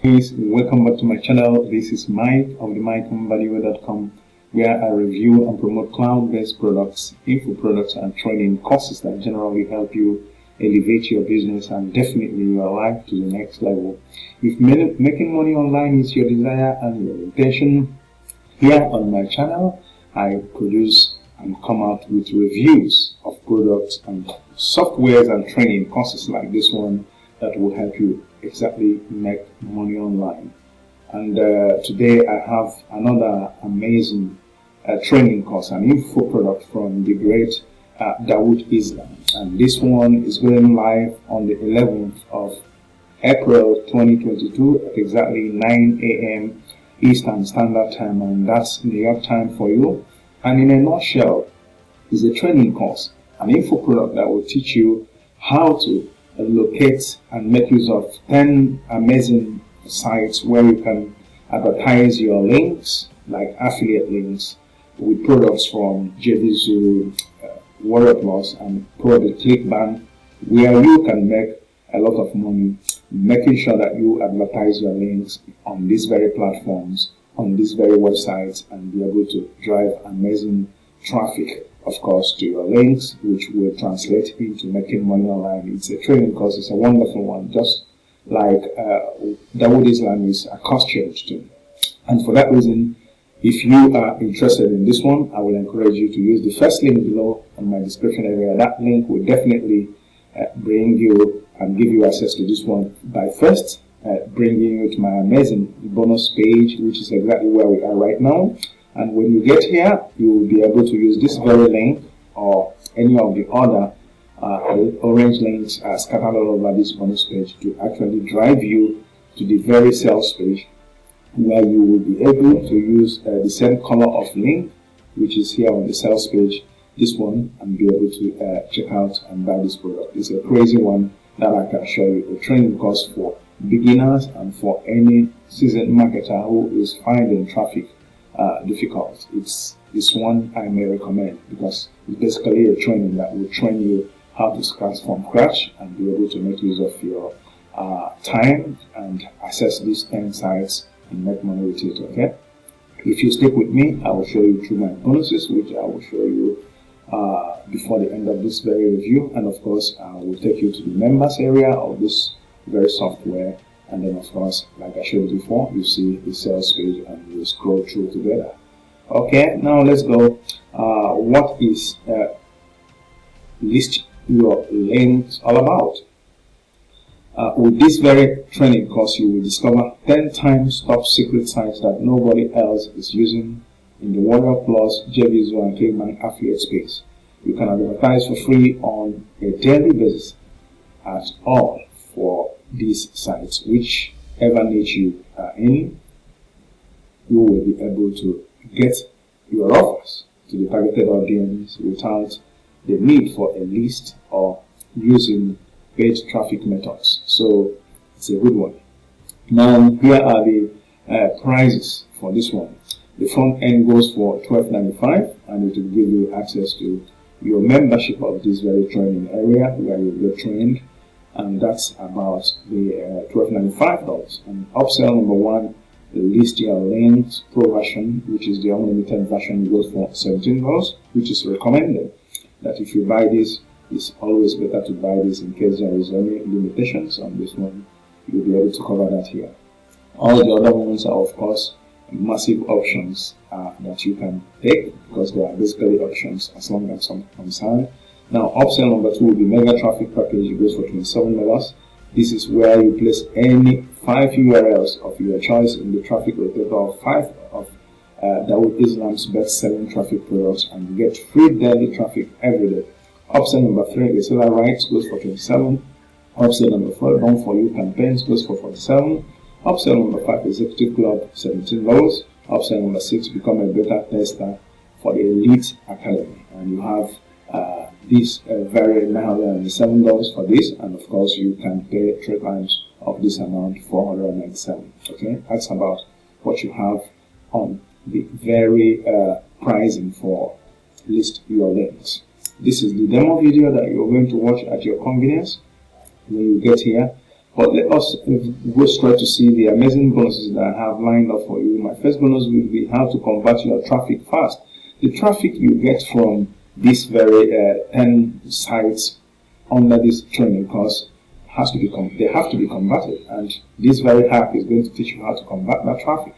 Please welcome back to my channel. This is Mike of the Mbadiwe.com, where I review and promote cloud-based products, info products, and training courses that generally help you elevate your business and definitely your life to the next level. If making money online is your desire and your intention, here on my channel, I produce and come out with reviews of products and softwares and training courses like this one that will help you exactly make money online. And today I have another amazing training course, an info product from the great Dawood Islam, and this one is going live on the 11th of April 2022 at exactly 9 a.m. Eastern Standard Time, and that's New York time for you. And in a nutshell, it's a training course, an info product that will teach you how to locate and make use of 10 amazing sites where you can advertise your links, like affiliate links, with products from JVZoo, Warrior Plus, and probably ClickBank, where you can make a lot of money making sure that you advertise your links on these very platforms, on these very websites, and be able to drive amazing traffic, of course, to your links, which will translate into making money online. It's a training course. It's a wonderful one, just like Dawood Islam is accustomed to. And for that reason, if you are interested in this one, I will encourage you to use the first link below on my description area. That link will definitely bring you and give you access to this one by first bringing you to my amazing bonus page, which is exactly where we are right now. And when you get here, you will be able to use this very link or any of the other orange links scattered all over this bonus page to actually drive you to the very sales page, where you will be able to use the same color of link, which is here on the sales page, this one, and be able to check out and buy this product. It's a crazy one that I can show you, a training course for beginners and for any seasoned marketer who is finding traffic difficult. It's one I may recommend because it's basically a training that will train you how to start from scratch and be able to make use of your time and access these 10 sites and make money with it. Okay, if you stick with me, I will show you through my bonuses, which I will show you before the end of this very review, and of course I will take you to the members area of this very software. And then, of course, like I showed you before, you see the sales page and you scroll through together. Okay, now let's go. What is list your links all about? With this very training course, you will discover 10 times top secret sites that nobody else is using in the Warrior Plus, JVZoo, and ClickBank affiliate space. You can advertise for free on a daily basis at all for these sites, whichever niche you are in. You will be able to get your offers to the targeted audience without the need for a list or using paid traffic methods. So it's a good one. Now here are the prices for this one. The front end goes for $12.95, and it will give you access to your membership of this very training area where you get trained. And that's about the $12.95. And upsell number one, the list your links pro version, which is the unlimited version, goes for $17, which is recommended. That if you buy this, it's always better to buy this in case there is any limitations on this one. You'll be able to cover that here. All the other ones are, of course, massive options that you can take, because they are basically options as long as I'm concerned. Now, upsell number two will be mega traffic package. It goes for $27. This is where you place any 5 URLs of your choice in the traffic rotator of 5 of Dawood Islam's best-selling traffic products, and you get free daily traffic every day. Upsell number three, the seller rights, goes for $27. Upsell number four, done for you campaigns, goes for $47. Upsell number 5, executive club, $17. Upsell number 6, become a beta tester for the Elite Academy, and you have this very $907 for this, and of course you can pay 3 times of this amount, $497. Okay, that's about what you have on the very pricing for list your links. This is the demo video that you're going to watch at your convenience when you get here. But let us go straight to see the amazing bonuses that I have lined up for you. My first bonus will be how to convert your traffic fast. The traffic you get from this very 10 sites under this training course they have to be converted, and this very hack is going to teach you how to convert that traffic.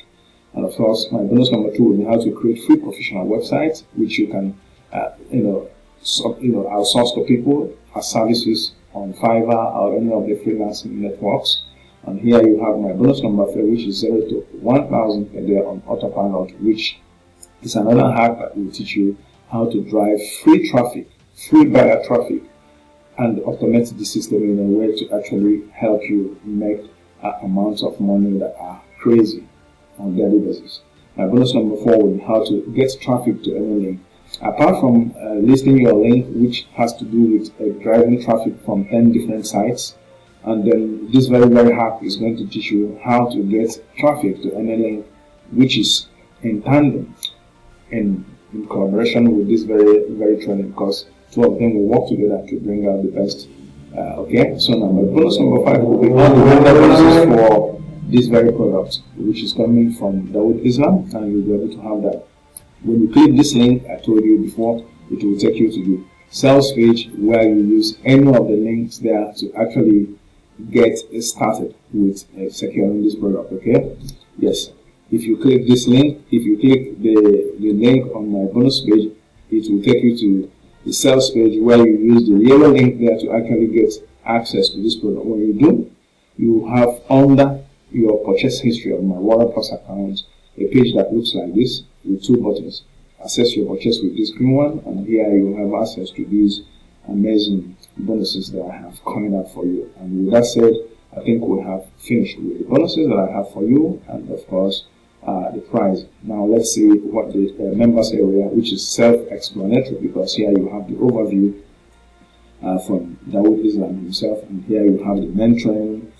And of course, my bonus number 2 will be how to create free professional websites, which you can outsource to people as services on Fiverr or any of the freelancing networks. And here you have my bonus number 3, which is 0 to 1,000 per day on autopilot, which is another hack that will teach you how to drive free traffic, free buyer traffic, and automate the system in a way to actually help you make amounts of money that are crazy on a daily basis. My bonus number 4 will be how to get traffic to any link. Apart from listing your link, which has to do with driving traffic from 10 different sites, and then this very hack is going to teach you how to get traffic to any link, which is in tandem, in collaboration with this very training, because 2 of them will work together to bring out the best. Okay, so now my bonus number 5 will be all the vendor bonuses for this very product, which is coming from Dawood Islam, and you'll be able to have that. When you click this link I told you before, it will take you to the sales page where you use any of the links there to actually get started with securing this product. Okay, yes, if you click this link, if you click the link on my bonus page, it will take you to the sales page where you use the yellow link there to actually get access to this product. When you do, you have under your purchase history of my WordPress account a page that looks like this with 2 buttons. Access your purchase with this green one, and here you have access to these amazing bonuses that I have coming up for you. And with that said, I think we have finished with the bonuses that I have for you, and of course the prize. Now let's see what the members area, which is self-explanatory, because here you have the overview from Dawood Islam himself, and here you have the mentoring,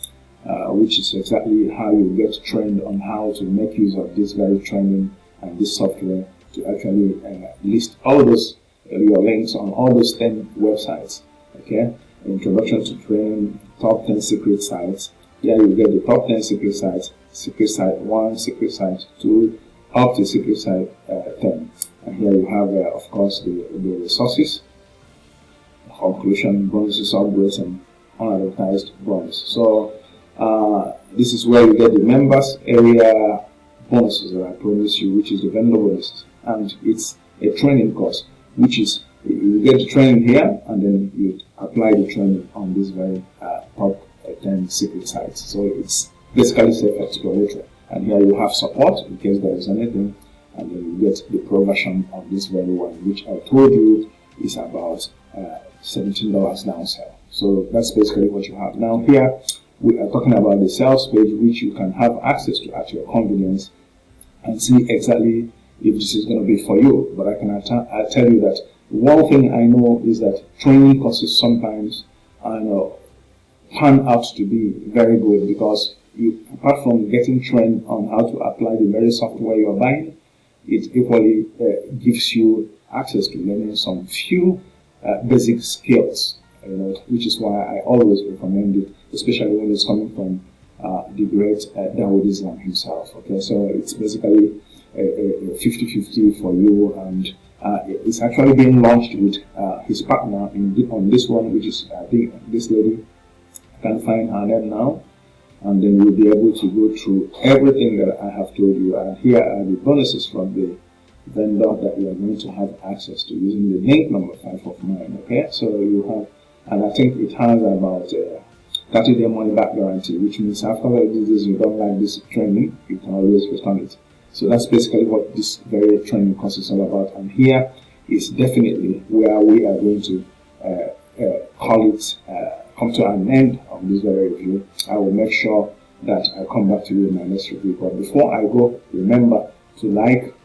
which is exactly how you get trained on how to make use of this very training and this software to actually list all those your links on all those 10 websites. Okay, introduction to training, top 10 secret sites. Here you get the top 10 secret sites, secret site 1, secret site 2, up to secret site 10. And here you have, of course, the resources, conclusion, bonuses, upgrades, and unadvertised bonus. So this is where you get the members area bonuses that I promised you, which is the vendor bonuses. And it's a training course, which is you get the training here, and then you apply the training on this very top 10 secret sites. So it's basically self-explanatory. And here you have support in case there is anything, and then you get the pro version of this very one, which I told you is about $17 downsell. So that's basically what you have. Now here we are talking about the sales page, which you can have access to at your convenience and see exactly if this is going to be for you. But I can tell you that one thing I know is that training courses sometimes pan out to be very good, because you, apart from getting trained on how to apply the very software you're buying, it equally gives you access to learning some few basic skills, which is why I always recommend it, especially when it's coming from the great Dawood Islam himself. Okay, so it's basically a 50-50 for you, and it's actually being launched with his partner on this one, which is I think this lady. I can find her name now, and then you'll be able to go through everything that I have told you. And here are the bonuses from the vendor that you are going to have access to using the link number 5 of mine. Okay, so you have, and I think it has about 30-day money back guarantee, which means after all these days you don't like this training, you can always return it. So that's basically what this very training course is all about. And here is definitely where we are going to come to an end of this very review. I will make sure that I come back to you in my next review. But before I go, remember to like,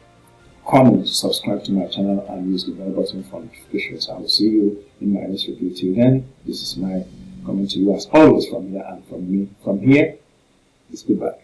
comment, subscribe to my channel, and use the bell button for notifications. I will see you in my next review. Till then, this is my coming to you as always from here, and from me from here. It's goodbye.